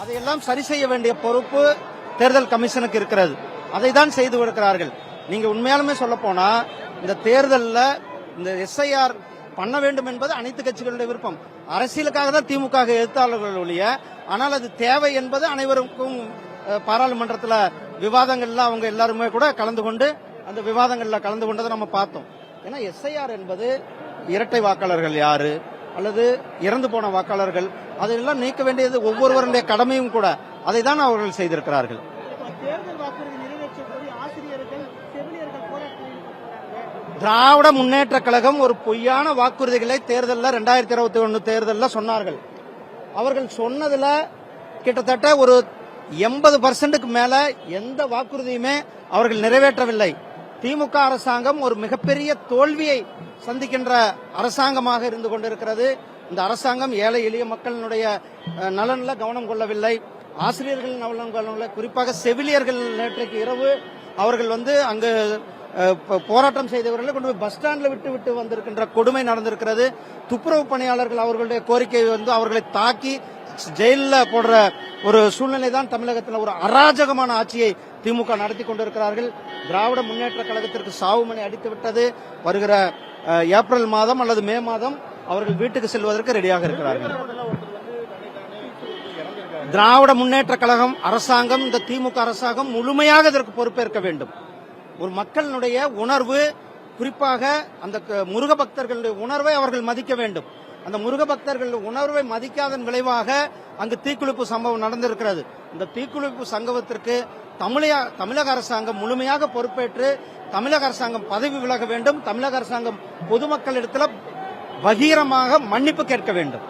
அதையெல்லாம் சரி செய்ய வேண்டிய பொறுப்பு தேர்தல் கமிஷனுக்கு இருக்கிறது. அதை தான் செய்து கொடுக்கிறார்கள். நீங்க உண்மையாலுமே சொல்ல போனா இந்த தேர்தலில் இந்த எஸ்ஐஆர் பண்ண வேண்டும் என்பது அனைத்து கட்சிகளுடைய விருப்பம். அரசியலுக்காக தான் திமுக எதிர்த்தாளர்கள் ஒழிய, ஆனால் அது தேவை என்பது அனைவருக்கும் பாராளுமன்றத்தில் விவாதங்கள்ல அவங்க எல்லாருமே கூட கலந்து கொண்டு அந்த விவாதங்கள்ல கலந்து கொண்டதை நம்ம பார்த்தோம். ஏன்னா எஸ்ஐஆர் என்பது இரட்டை வாக்காளர்கள் யாரு அல்லது இறந்து போன வாக்காளர்கள் அதையெல்லாம் நீக்க வேண்டியது ஒவ்வொருவருடைய கடமையும் கூட. அதை தான் அவர்கள் செய்திருக்கிறார்கள். திராவிட முன்னேற்ற கழகம் ஒரு பொய்யான வாக்குறுதிகளை தேர்தலில் 2021 தேர்தலில் சொன்னார்கள். அவர்கள் சொன்னதுல கிட்டத்தட்ட ஒரு 80% மேல எந்த வாக்குறுதியுமே அவர்கள் நிறைவேற்றவில்லை. திமுக அரசாங்கம் ஒரு மிகப்பெரிய தோல்வியை சந்திக்கின்ற அரசாங்கமாக இருந்து கொண்டிருக்கிறது. இந்த அரசாங்கம் ஏழை எளிய மக்களினுடைய நலன்ல கவனம் கொள்ளவில்லை, ஆசிரியர்கள் நலன் கொள்ளவில்லை. குறிப்பாக செவிலியர்கள் நேற்றைக்கு இரவு அவர்கள் அங்கு போராட்டம் செய்தவர்களை கொண்டு போய் பஸ் ஸ்டாண்ட்ல விட்டு வந்திருக்கின்ற கொடுமை நடந்திருக்கிறது. துப்புரவு பணியாளர்கள் அவர்களுடைய கோரிக்கை அவர்களை தாக்கி ஜெயிலில் போடுற ஒரு சூழ்நிலை தான் தமிழகத்தில் ஒரு அராஜகமான ஆட்சியை திமுக நடத்தி கொண்டிருக்கிறார்கள். திராவிட முன்னேற்ற கழகத்திற்கு சாவுமணி அடித்து விட்டது. வருகிற ஏப்ரல் மாதம் அல்லது மே மாதம் அவர்கள் வீட்டுக்கு செல்வதற்கு ரெடியாக இருக்கிறார்கள். திராவிட முன்னேற்ற கழகம் அரசாங்கம், இந்த திமுக அரசாங்கம் முழுமையாக இதற்கு பொறுப்பேற்க வேண்டும். ஒரு மக்களினுடைய உணர்வு, குறிப்பாக அந்த முருக பக்தர்களுடைய உணர்வை அவர்கள் மதிக்க வேண்டும். அந்த முருக பக்தர்கள் உணர்வை மதிக்காதன் விளைவாக அங்கு தீக்குளிப்பு சம்பவம் நடந்திருக்கிறது. இந்த தீக்குளிப்பு சம்பவத்திற்கு தமிழக அரசாங்கம் முழுமையாக பொறுப்பேற்று தமிழக அரசாங்கம் பதவி விலக வேண்டும். தமிழக அரசாங்கம் பொதுமக்களிடத்தில் பகீரமாக மன்னிப்பு கேட்க வேண்டும்.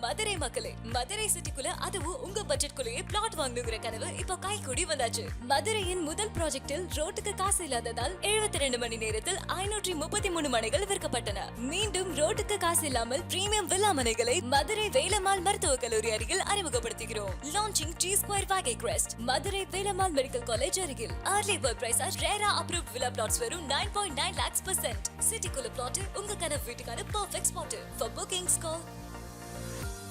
மதுரை மக்களே, மதுரை சிட்டிக்குள்ள அதுவும் உங்க பட்ஜெட்குள்ளேயே பிளாட் வாங்கணுங்கிற கனவு இப்போ கைகூடி வந்தாச்சு. மதுரையின் முதல் ப்ராஜெக்டில் ரோட்டுக்கு காசு இல்லாததால் 72 மணி நேரத்தில் 533 மனைகள் விற்கப்பட்டன. மீண்டும் ரோட்டுக்கு காசு இல்லாமல் பிரீமியம் வில்லா மனைகளை மதுரை வேலம்மாள் மருத்துவக் கல்லூரி அருகில் அறிமுகப்படுத்துகிறோம். Launching G2 Vagay Crest, Madurai Velammal medical college அருகில். Early bird price RERA approved villa plots வெறும் 9.9 lakhs %. சிட்டிக்குள்ள பிளாட் உங்க கனவு வீட்டுக்கான perfect spot. For bookings call